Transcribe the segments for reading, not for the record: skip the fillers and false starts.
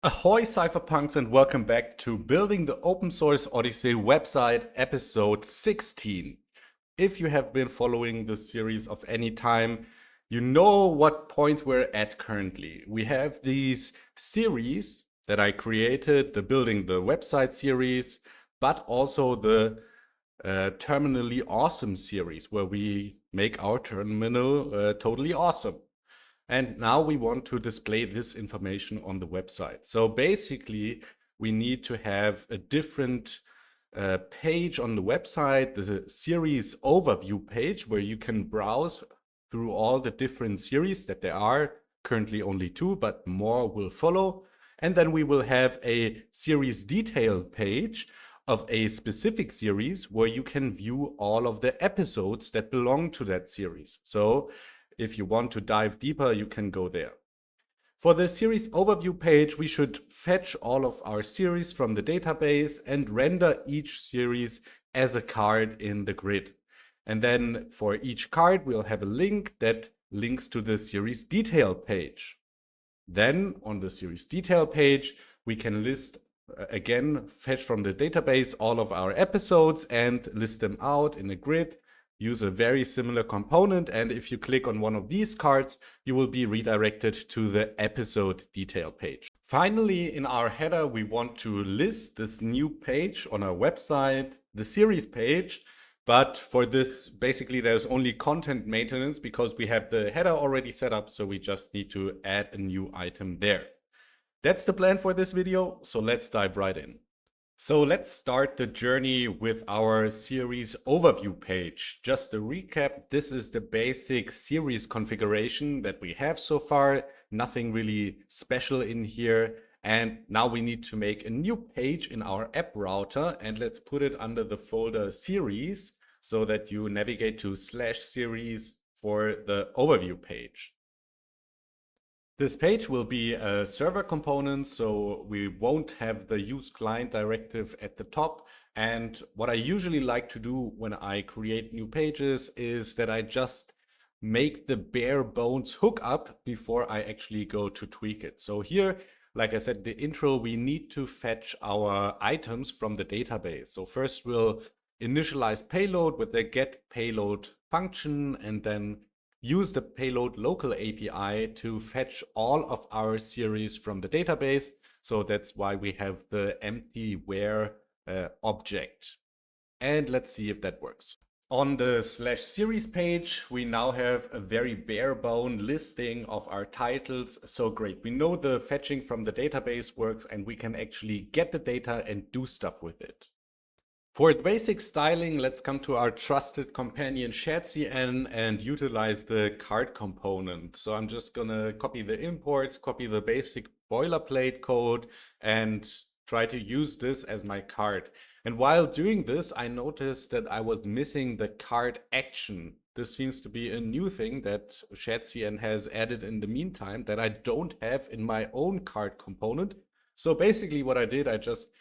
Ahoy cypherpunks, and welcome back to Building the Open Source Odyssey website, episode 16. If you have been following this series of any time, you know what point we're at currently. We have these series that I created, the Building the Website series, but also the Terminally Awesome series, where we make our terminal totally awesome. And now we want to display this information on the website. So basically, we need to have a different page on the website, the series overview page, where you can browse through all the different series that there are. Currently only 2, but more will follow. And then we will have a series detail page of a specific series where you can view all of the episodes that belong to that series. So if you want to dive deeper, you can go there. For the series overview page, we should fetch all of our series from the database and render each series as a card in the grid. And then for each card, we'll have a link that links to the series detail page. Then on the series detail page, we can list, again, fetch from the database all of our episodes and list them out in a grid. Use a very similar component, and if you click on one of these cards, you will be redirected to the episode detail page. Finally, in our header, we want to list this new page on our website, the series page. But for this, basically, there's only content maintenance because we have the header already set up, so we just need to add a new item there. That's the plan for this video, so let's dive right in. So let's start the journey with our series overview page. Just a recap, this is the basic series configuration that we have so far. Nothing really special in here. And now we need to make a new page in our app router, and let's put it under the folder series so that you navigate to /series for the overview page. This page will be a server component, so we won't have the use client directive at the top. And what I usually like to do when I create new pages is that I just make the bare bones hookup before I actually go to tweak it. So here, like I said, the intro, we need to fetch our items from the database. So first we'll initialize payload with the get payload function, and then use the payload local API to fetch all of our series from the database. So that's why we have the empty where object. And let's see if that works. On the /series page, we now have a very bare bone listing of our titles. So great, we know the fetching from the database works, and we can actually get the data and do stuff with it. For basic styling, let's come to our trusted companion shadcn and utilize the card component. So I'm just gonna copy the imports, copy the basic boilerplate code, and try to use this as my card. And while doing this, I noticed that I was missing the card action. This seems to be a new thing that shadcn has added in the meantime that I don't have in my own card component. So basically what I did, I just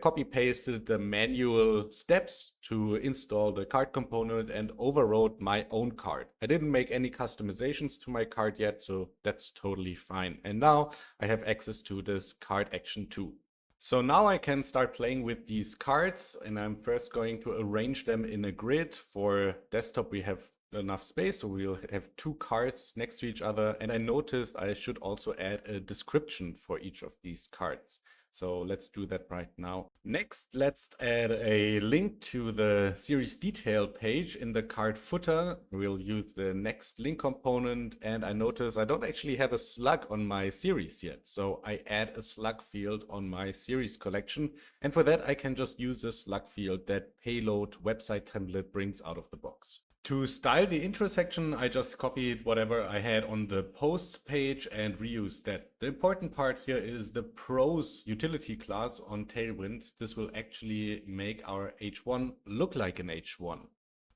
copy pasted the manual steps to install the card component and overwrote my own card. I didn't make any customizations to my card yet, so that's totally fine. And now I have access to this card action too. So now I can start playing with these cards, and I'm first going to arrange them in a grid. For desktop we have enough space, so we'll have 2 cards next to each other, and I noticed I should also add a description for each of these cards. So let's do that right now. Next, let's add a link to the series detail page in the card footer. We'll use the next link component, and I notice I don't actually have a slug on my series yet. So I add a slug field on my series collection. And for that, I can just use the slug field that payload website template brings out of the box. To style the intro section, I just copied whatever I had on the posts page and reused that. The important part here is the pros utility class on Tailwind. This will actually make our H1 look like an H1.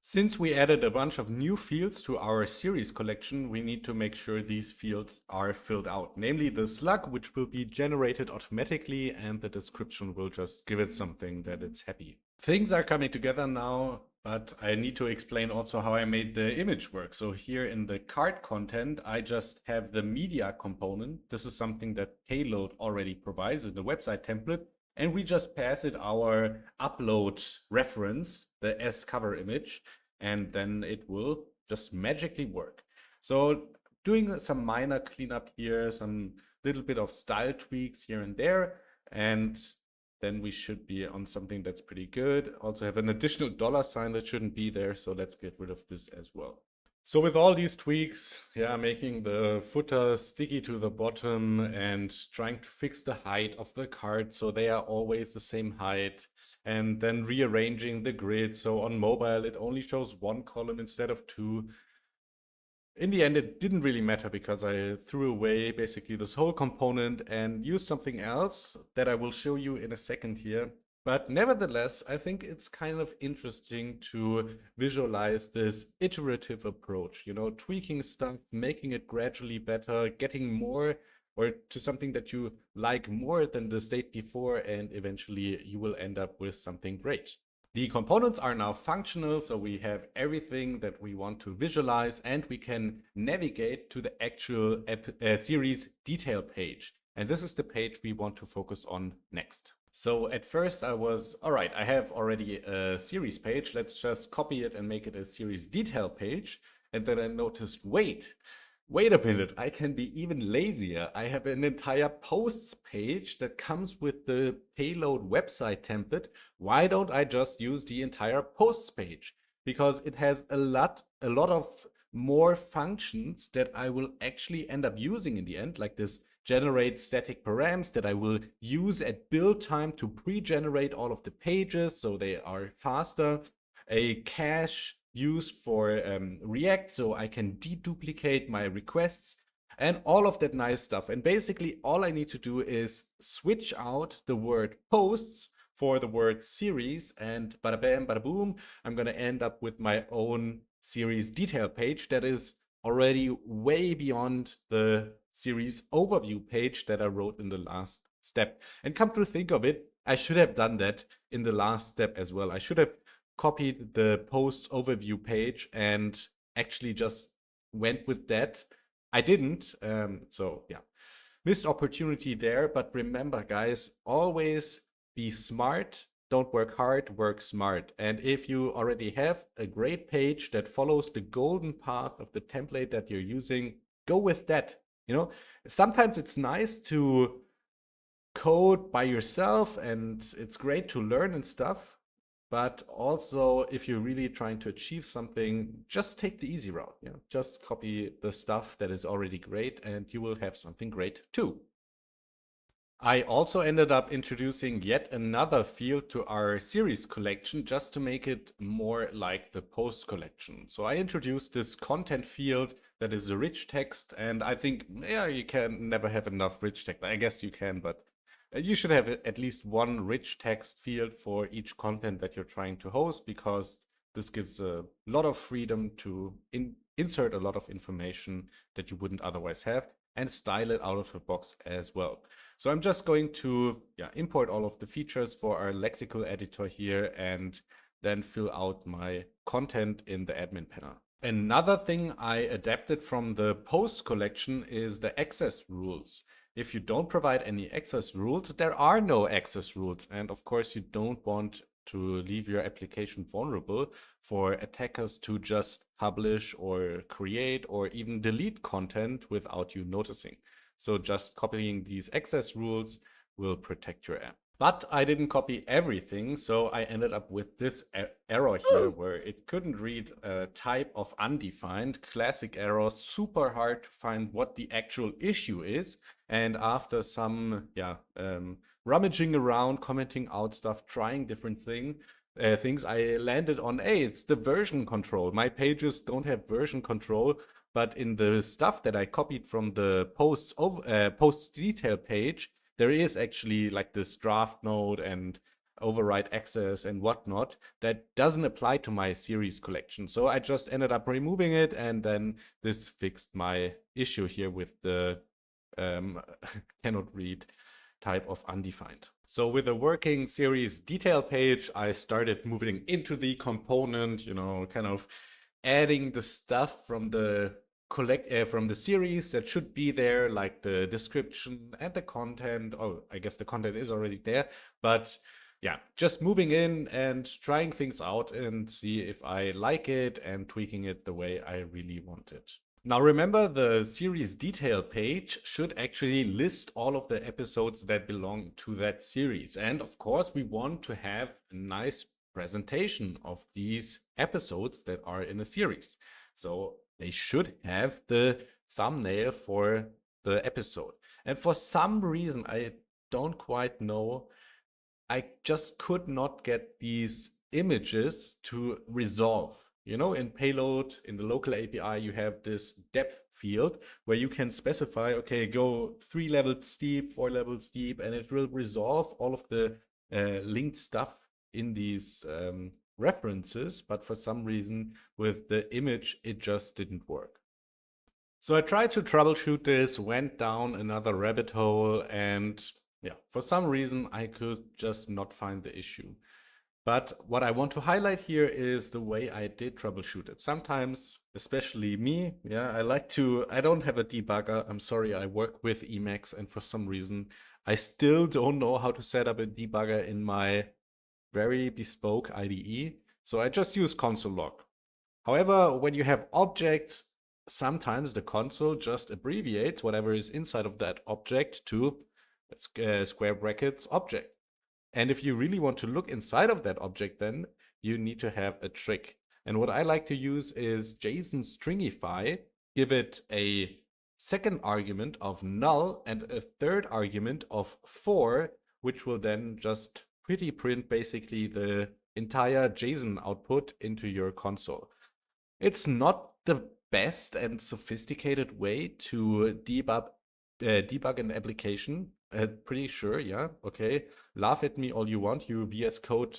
Since we added a bunch of new fields to our series collection, we need to make sure these fields are filled out. Namely the slug, which will be generated automatically, and the description will just give it something that it's happy. Things are coming together now. But I need to explain also how I made the image work. So here in the card content, I just have the media component. This is something that Payload already provides in the website template. And we just pass it our upload reference, the S cover image, and then it will just magically work. So doing some minor cleanup here, some little bit of style tweaks here and there, and then we should be on something that's pretty good. Also have an additional $sign that shouldn't be there, so let's get rid of this as well. So with all these tweaks, yeah, making the footer sticky to the bottom and trying to fix the height of the card so they are always the same height, and then rearranging the grid so on mobile it only shows one column instead of two. In the end, it didn't really matter because I threw away basically this whole component and used something else that I will show you in a second here. But nevertheless, I think it's kind of interesting to visualize this iterative approach, you know, tweaking stuff, making it gradually better, getting more or to something that you like more than the state before, and eventually you will end up with something great. The components are now functional, so we have everything that we want to visualize, and we can navigate to the actual series detail page. And this is the page we want to focus on next. So at first I was, all right, I have already a series page. Let's just copy it and make it a series detail page. And then I noticed, wait a minute, I can be even lazier. I have an entire posts page that comes with the Payload website template. Why don't I just use the entire posts page? Because it has a lot of more functions that I will actually end up using in the end, like this generate static params that I will use at build time to pre-generate all of the pages so they are faster. A cache used for React so I can deduplicate my requests and all of that nice stuff. And basically all I need to do is switch out the word posts for the word series, and bada bam, bada boom, I'm gonna end up with my own series detail page that is already way beyond the series overview page that I wrote in the last step. And come to think of it, I should have done that in the last step as well. I should have copied the posts overview page and actually just went with that. I didn't, so yeah, missed opportunity there. But remember, guys, always be smart. Don't work hard, work smart. And if you already have a great page that follows the golden path of the template that you're using, go with that. You know, sometimes it's nice to code by yourself and it's great to learn and stuff. But also, if you're really trying to achieve something, just take the easy route. You know, just copy the stuff that is already great and you will have something great too. I also ended up introducing yet another field to our series collection just to make it more like the post collection. So I introduced this content field that is a rich text, and I think, yeah, you can never have enough rich text. I guess you can, but you should have at least one rich text field for each content that you're trying to host, because this gives a lot of freedom to insert a lot of information that you wouldn't otherwise have and style it out of the box as well. So I'm just going to import all of the features for our lexical editor here and then fill out my content in the admin panel. Another thing I adapted from the post collection is the access rules. If you don't provide any access rules, there are no access rules. And of course, you don't want to leave your application vulnerable for attackers to just publish or create or even delete content without you noticing. So just copying these access rules will protect your app. But I didn't copy everything, so I ended up with this error here where it couldn't read a type of undefined. Classic error, super hard to find what the actual issue is. And after some rummaging around, commenting out stuff, trying different things, I landed on, hey, it's the version control. My pages don't have version control, but in the stuff that I copied from the posts detail page, there is actually like this draft node and override access and whatnot that doesn't apply to my series collection. So I just ended up removing it, and then this fixed my issue here with the cannot read type of undefined. So with the working series detail page, I started moving into the component, kind of adding the stuff from the from the series that should be there, like the description and the content. Oh, I guess the content is already there, but yeah, just moving in and trying things out and see if I like it and tweaking it the way I really want it. Now remember, the series detail page should actually list all of the episodes that belong to that series. And of course, we want to have a nice presentation of these episodes that are in a series. So they should have the thumbnail for the episode. And for some reason, I don't quite know, I just could not get these images to resolve. In Payload, in the local API, you have this depth field where you can specify, okay, go 3 levels steep, 4 levels steep, and it will resolve all of the linked stuff in these references. But for some reason, with the image, it just didn't work. So I tried to troubleshoot this, went down another rabbit hole, and yeah, for some reason, I could just not find the issue. But what I want to highlight here is the way I did troubleshoot it. Sometimes, especially me, I don't have a debugger. I'm sorry, I work with Emacs, and for some reason, I still don't know how to set up a debugger in my very bespoke IDE. So I just use console log. However, when you have objects, sometimes the console just abbreviates whatever is inside of that object to square brackets object. And if you really want to look inside of that object, then you need to have a trick. And what I like to use is JSON stringify, give it a second argument of null and a third argument of 4, which will then just pretty print basically the entire JSON output into your console. It's not the best and sophisticated way to debug an application. Pretty sure, yeah, okay. Laugh at me all you want, you VS Code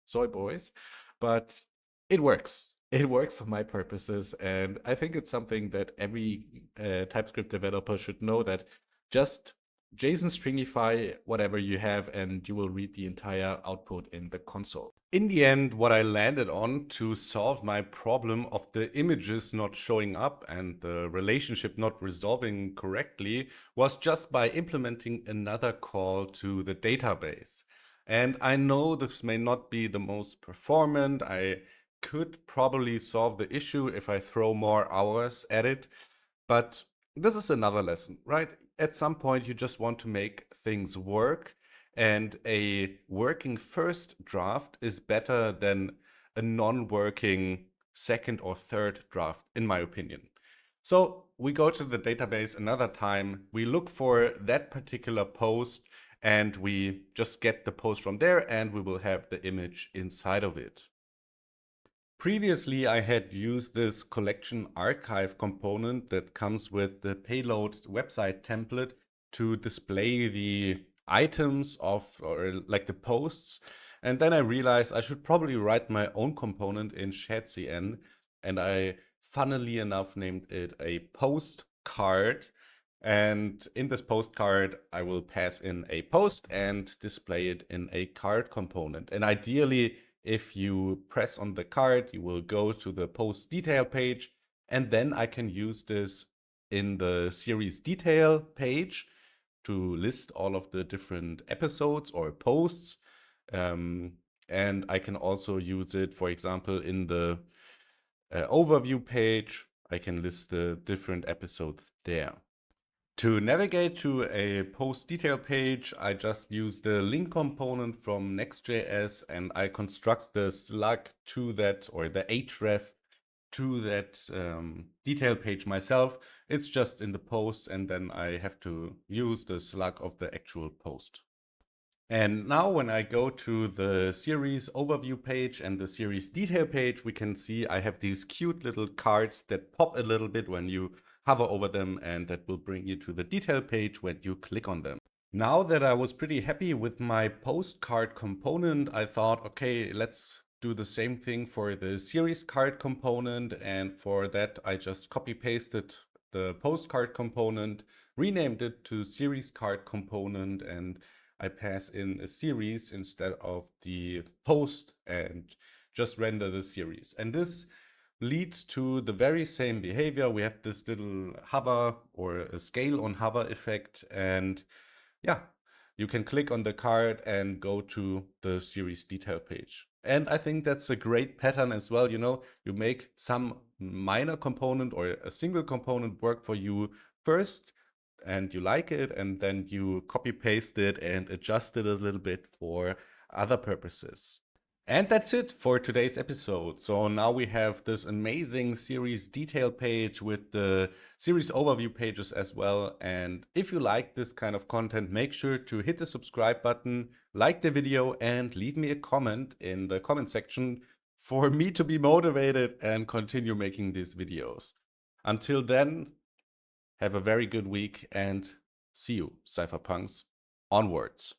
soy boys, but it works. It works for my purposes, and I think it's something that every TypeScript developer should know, that just JSON stringify whatever you have and you will read the entire output in the console. In the end, what I landed on to solve my problem of the images not showing up and the relationship not resolving correctly was just by implementing another call to the database. And I know this may not be the most performant. I could probably solve the issue if I throw more hours at it, but this is another lesson, right? At some point, you just want to make things work, and a working first draft is better than a non-working second or third draft, in my opinion. So we go to the database another time, we look for that particular post, and we just get the post from there, and we will have the image inside of it. Previously, I had used this collection archive component that comes with the payload website template to display the items or like the posts. And then I realized I should probably write my own component in shadcn. And I, funnily enough, named it a postcard. And in this postcard, I will pass in a post and display it in a card component. And ideally, if you press on the card, you will go to the post detail page, and then I can use this in the series detail page to list all of the different episodes or posts. And I can also use it, for example, in the overview page. I can list the different episodes there. To navigate to a post detail page, I just use the link component from NextJS, and I construct the slug to that, or the href to that detail page myself. It's just in the post, and then I have to use the slug of the actual post. And now when I go to the series overview page and the series detail page, we can see I have these cute little cards that pop a little bit when you hover over them, and that will bring you to the detail page when you click on them. Now that I was pretty happy with my postcard component, I thought, okay, let's do the same thing for the series card component. And for that, I just copy pasted the postcard component, renamed it to series card component, and I pass in a series instead of the post and just render the series. And this leads to the very same behavior. We have this little hover or a scale on hover effect, and yeah, you can click on the card and go to the series detail page. And I think that's a great pattern as well. You know, you make some minor component or a single component work for you first, and you like it, and then you copy paste it and adjust it a little bit for other purposes. And that's it for today's episode. So now we have this amazing series detail page with the series overview pages as well. And if you like this kind of content, make sure to hit the subscribe button, like the video, and leave me a comment in the comment section for me to be motivated and continue making these videos. Until then, have a very good week and see you, cypherpunks. Onwards.